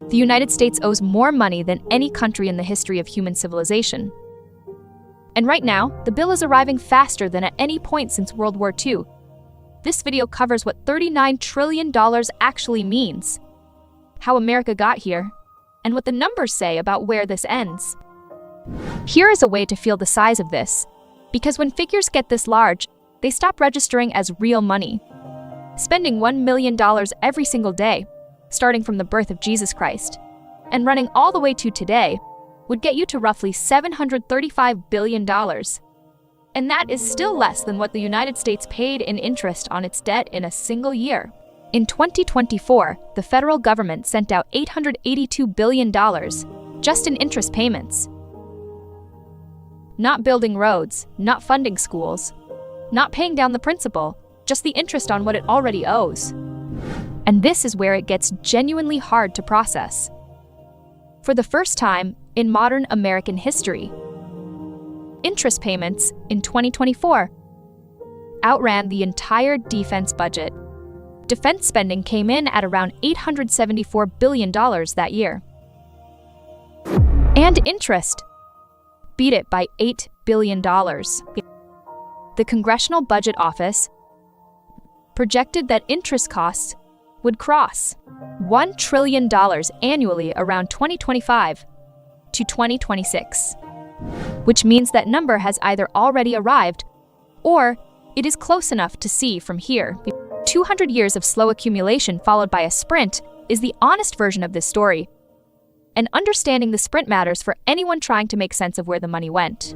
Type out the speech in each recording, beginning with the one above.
The United States owes more money than any country in the history of human civilization. And right now, the bill is arriving faster than at any point since World War II. This video covers what $39 trillion actually means, how America got here, and what the numbers say about where this ends. Here is a way to feel the size of this, because when figures get this large, they stop registering as real money. Spending $1 million every single day, starting from the birth of Jesus Christ, and running all the way to today, would get you to roughly $735 billion. And that is still less than what the United States paid in interest on its debt in a single year. In 2024, the federal government sent out $882 billion just in interest payments. Not building roads, not funding schools, not paying down the principal, just the interest on what it already owes. And this is where it gets genuinely hard to process. For the first time in modern American history, interest payments in 2024 outran the entire defense budget. Defense spending came in at around $874 billion that year. And interest beat it by $8 billion. The Congressional Budget Office projected that interest costs would cross $1 trillion annually around 2025 to 2026, which means that number has either already arrived or it is close enough to see from here. 200 years of slow accumulation followed by a sprint is the honest version of this story. And understanding the sprint matters for anyone trying to make sense of where the money went.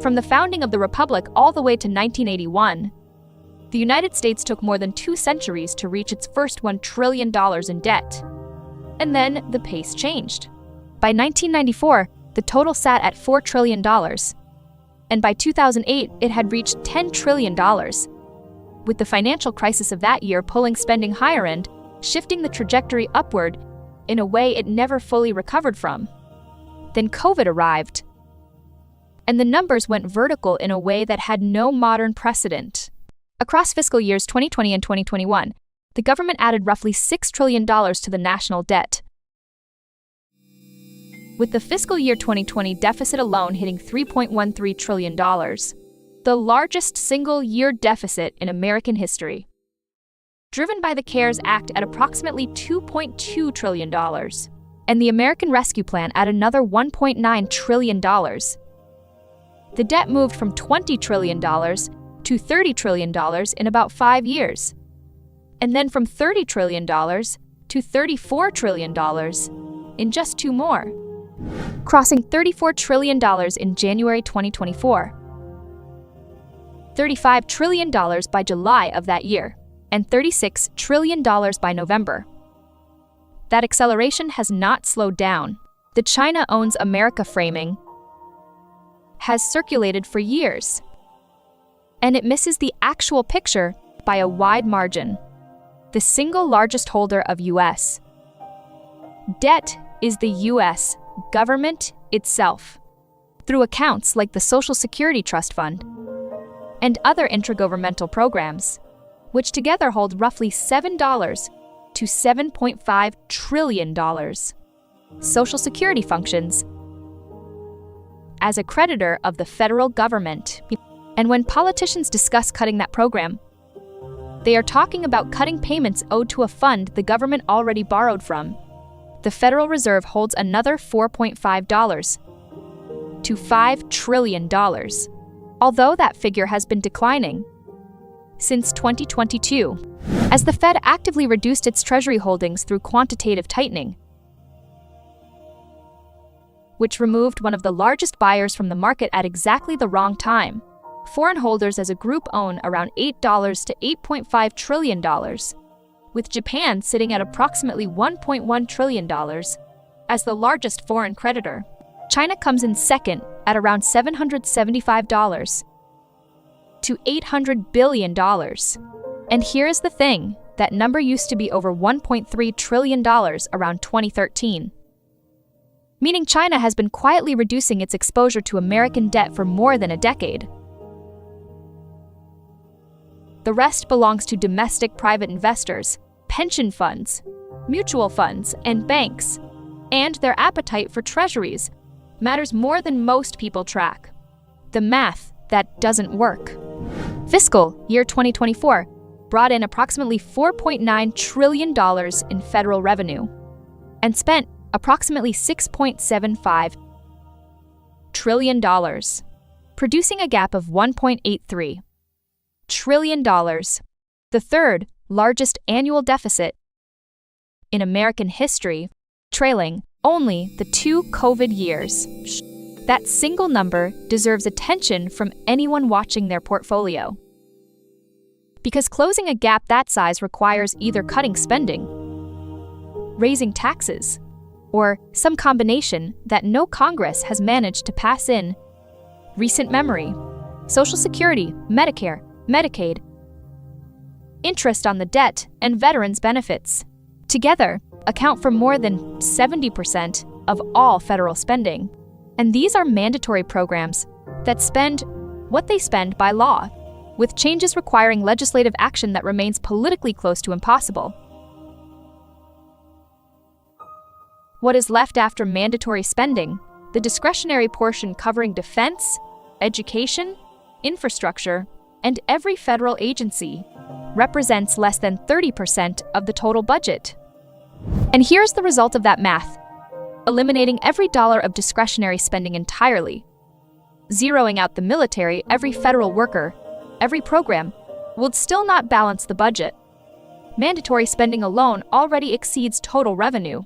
From the founding of the Republic all the way to 1981, the United States took more than 2 centuries to reach its first $1 trillion in debt. And then the pace changed. By 1994, the total sat at $4 trillion. And by 2008, it had reached $10 trillion. With the financial crisis of that year pulling spending higher and shifting the trajectory upward in a way it never fully recovered from. Then COVID arrived, and the numbers went vertical in a way that had no modern precedent. Across fiscal years 2020 and 2021, the government added roughly $6 trillion to the national debt, with the fiscal year 2020 deficit alone hitting $3.13 trillion, the largest single-year deficit in American history, driven by the CARES Act at approximately $2.2 trillion, and the American Rescue Plan at another $1.9 trillion. The debt moved from $20 trillion to $30 trillion in about 5 years, and then from $30 trillion to $34 trillion in just 2 more, crossing $34 trillion in January 2024, $35 trillion by July of that year, and $36 trillion by November. That acceleration has not slowed down. The China owns America framing has circulated for years, and it misses the actual picture by a wide margin. The single largest holder of U.S. debt is the U.S. government itself, through accounts like the Social Security Trust Fund and other intragovernmental programs, which together hold roughly $7 to $7.5 trillion. Social Security functions as a creditor of the federal government. And when politicians discuss cutting that program, they are talking about cutting payments owed to a fund the government already borrowed from. The Federal Reserve holds another $4.5 to $5 trillion, although that figure has been declining since 2022, as the Fed actively reduced its Treasury holdings through quantitative tightening, which removed one of the largest buyers from the market at exactly the wrong time. Foreign holders as a group own around $8 to $8.5 trillion, with Japan sitting at approximately $1.1 trillion as the largest foreign creditor. China comes in second at around $775 to $800 billion. And here is the thing, that number used to be over $1.3 trillion around 2013. Meaning China has been quietly reducing its exposure to American debt for more than a decade. The rest belongs to domestic private investors, pension funds, mutual funds, and banks, and their appetite for treasuries matters more than most people track. The math that doesn't work. Fiscal year 2024 brought in approximately $4.9 trillion in federal revenue and spent approximately $6.75 trillion, producing a gap of $1.83 trillion, the third largest annual deficit in American history, trailing only the 2 COVID years. That single number deserves attention from anyone watching their portfolio. Because closing a gap that size requires either cutting spending, raising taxes, or some combination that no Congress has managed to pass in recent memory. Social Security, Medicare, Medicaid, interest on the debt, and veterans' benefits together account for more than 70% of all federal spending. And these are mandatory programs that spend what they spend by law, with changes requiring legislative action that remains politically close to impossible. What is left after mandatory spending, the discretionary portion covering defense, education, infrastructure, and every federal agency, represents less than 30% of the total budget. And here's the result of that math: eliminating every dollar of discretionary spending entirely, zeroing out the military, every federal worker, every program, would still not balance the budget. Mandatory spending alone already exceeds total revenue.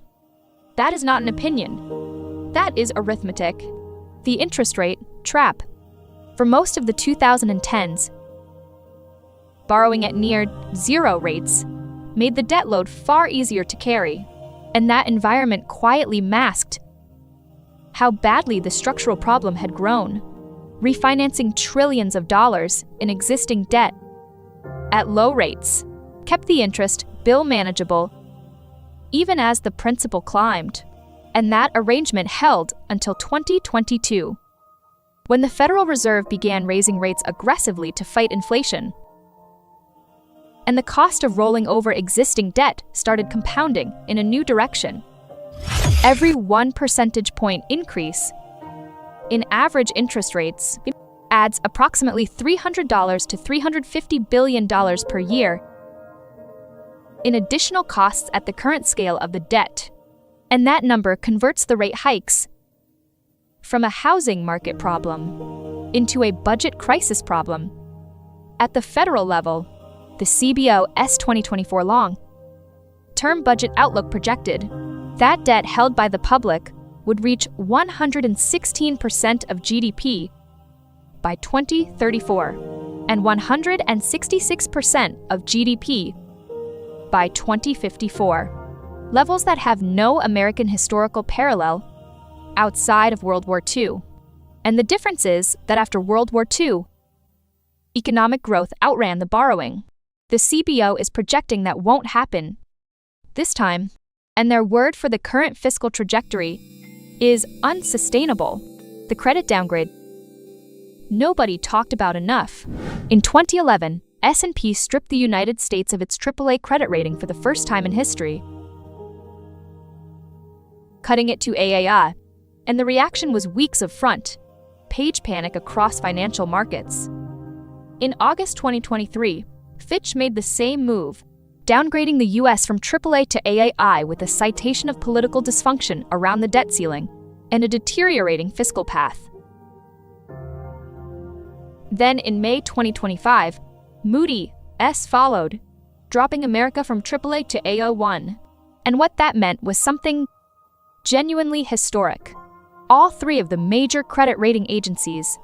That is not an opinion. That is arithmetic. The interest rate trap. For most of the 2010s, borrowing at near zero rates made the debt load far easier to carry, and that environment quietly masked how badly the structural problem had grown. Refinancing trillions of dollars in existing debt at low rates kept the interest bill manageable even as the principal climbed, and that arrangement held until 2022, when the Federal Reserve began raising rates aggressively to fight inflation. And the cost of rolling over existing debt started compounding in a new direction. Every 1 percentage point increase in average interest rates adds approximately $300 to $350 billion per year in additional costs at the current scale of the debt. And that number converts the rate hikes from a housing market problem into a budget crisis problem. At the federal level, the CBO's 2024 long-term budget outlook projected that debt held by the public would reach 116% of GDP by 2034 and 166% of GDP by 2054, levels that have no American historical parallel outside of World War II. And the difference is that after World War II, economic growth outran the borrowing. The CBO is projecting that won't happen this time, and their word for the current fiscal trajectory is unsustainable. The credit downgrade nobody talked about enough. In 2011, S&P stripped the United States of its AAA credit rating for the first time in history, cutting it to AAA, and the reaction was weeks of front-page panic across financial markets. In August 2023, Fitch made the same move, downgrading the U.S. from AAA to AAI with a citation of political dysfunction around the debt ceiling and a deteriorating fiscal path. Then in May 2025, Moody followed, dropping America from AAA to A01. And what that meant was something genuinely historic. All three of the major credit rating agencies,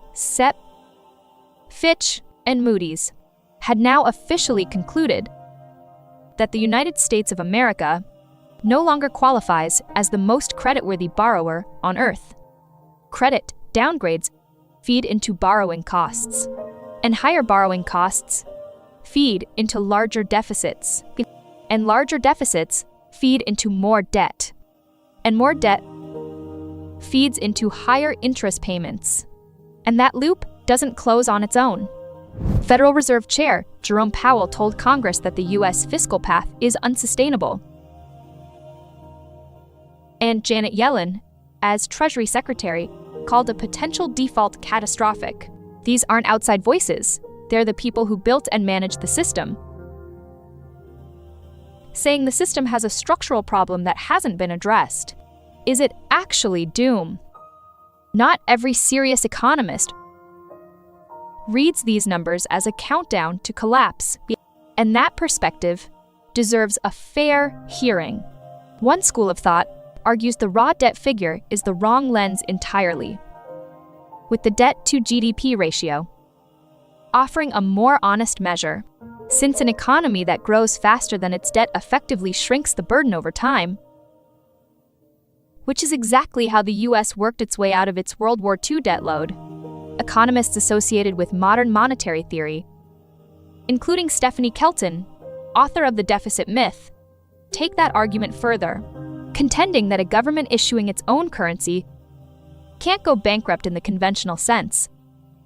Fitch, and Moody's, had now officially concluded that the United States of America no longer qualifies as the most creditworthy borrower on Earth. Credit downgrades feed into borrowing costs, and higher borrowing costs feed into larger deficits, and larger deficits feed into more debt, and more debt feeds into higher interest payments, and that loop doesn't close on its own. Federal Reserve Chair Jerome Powell told Congress that the U.S. fiscal path is unsustainable. and Janet Yellen, as Treasury Secretary, called a potential default catastrophic. These aren't outside voices. They're the people who built and managed the system, saying the system has a structural problem that hasn't been addressed. Is it actually doom? Not every serious economist reads these numbers as a countdown to collapse, and that perspective deserves a fair hearing. One school of thought argues the raw debt figure is the wrong lens entirely, with the debt-to-GDP ratio offering a more honest measure, since an economy that grows faster than its debt effectively shrinks the burden over time, which is exactly how the US worked its way out of its World War II debt load. Economists associated with modern monetary theory, including Stephanie Kelton, author of The Deficit Myth, take that argument further, contending that a government issuing its own currency can't go bankrupt in the conventional sense,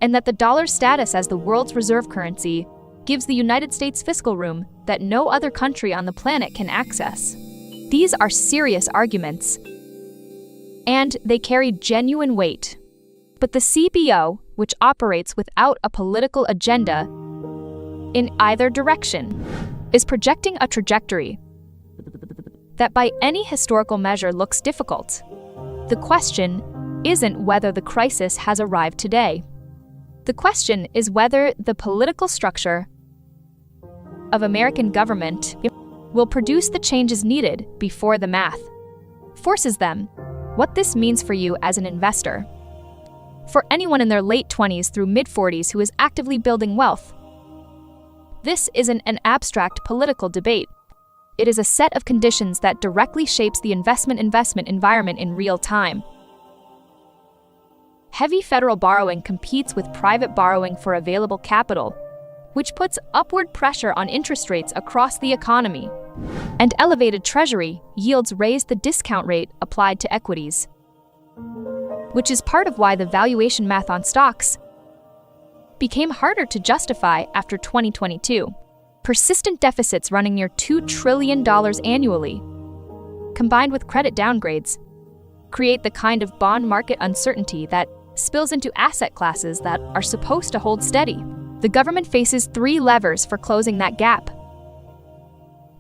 and that the dollar's status as the world's reserve currency gives the United States fiscal room that no other country on the planet can access. These are serious arguments, and they carry genuine weight. But the CBO, which operates without a political agenda in either direction, is projecting a trajectory that by any historical measure looks difficult. The question isn't whether the crisis has arrived today. The question is whether the political structure of American government will produce the changes needed before the math forces them. What this means for you as an investor, for anyone in their late 20s through mid-40s who is actively building wealth. This isn't an abstract political debate. It is a set of conditions that directly shapes the investment environment in real time. Heavy federal borrowing competes with private borrowing for available capital, which puts upward pressure on interest rates across the economy. And elevated Treasury yields raise the discount rate applied to equities, which is part of why the valuation math on stocks became harder to justify after 2022. Persistent deficits running near $2 trillion annually, combined with credit downgrades, create the kind of bond market uncertainty that spills into asset classes that are supposed to hold steady. The government faces three levers for closing that gap: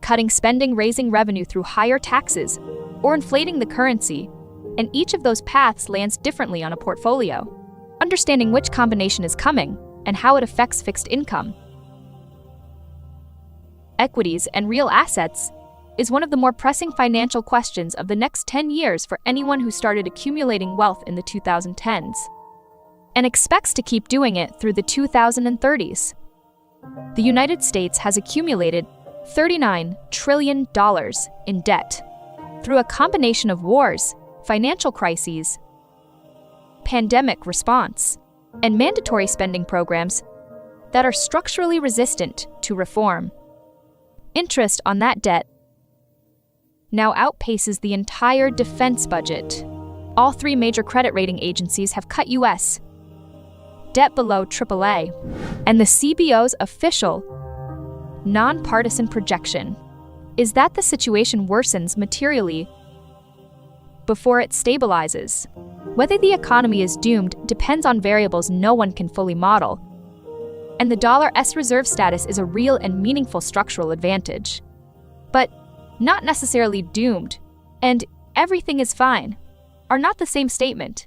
cutting spending, raising revenue through higher taxes, or inflating the currency, and each of those paths lands differently on a portfolio. Understanding which combination is coming and how it affects fixed income, equities, and real assets is one of the more pressing financial questions of the next 10 years for anyone who started accumulating wealth in the 2010s and expects to keep doing it through the 2030s. The United States has accumulated $39 trillion in debt through a combination of wars, financial crises, pandemic response, and mandatory spending programs that are structurally resistant to reform. Interest on that debt now outpaces the entire defense budget. All three major credit rating agencies have cut U.S. debt below AAA, and the CBO's official, nonpartisan projection is that the situation worsens materially before it stabilizes. Whether the economy is doomed depends on variables no one can fully model, and the dollar's reserve status is a real and meaningful structural advantage. But not necessarily doomed, and everything is fine, are not the same statement.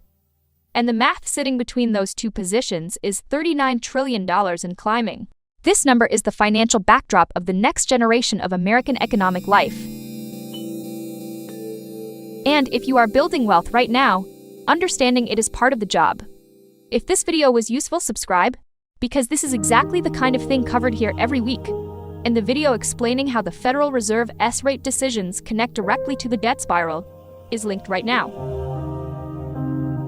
And the math sitting between those two positions is $39 trillion and climbing. This number is the financial backdrop of the next generation of American economic life. And if you are building wealth right now, understanding it is part of the job. If this video was useful, subscribe, because this is exactly the kind of thing covered here every week. And the video explaining how the Federal Reserve's rate decisions connect directly to the debt spiral is linked right now.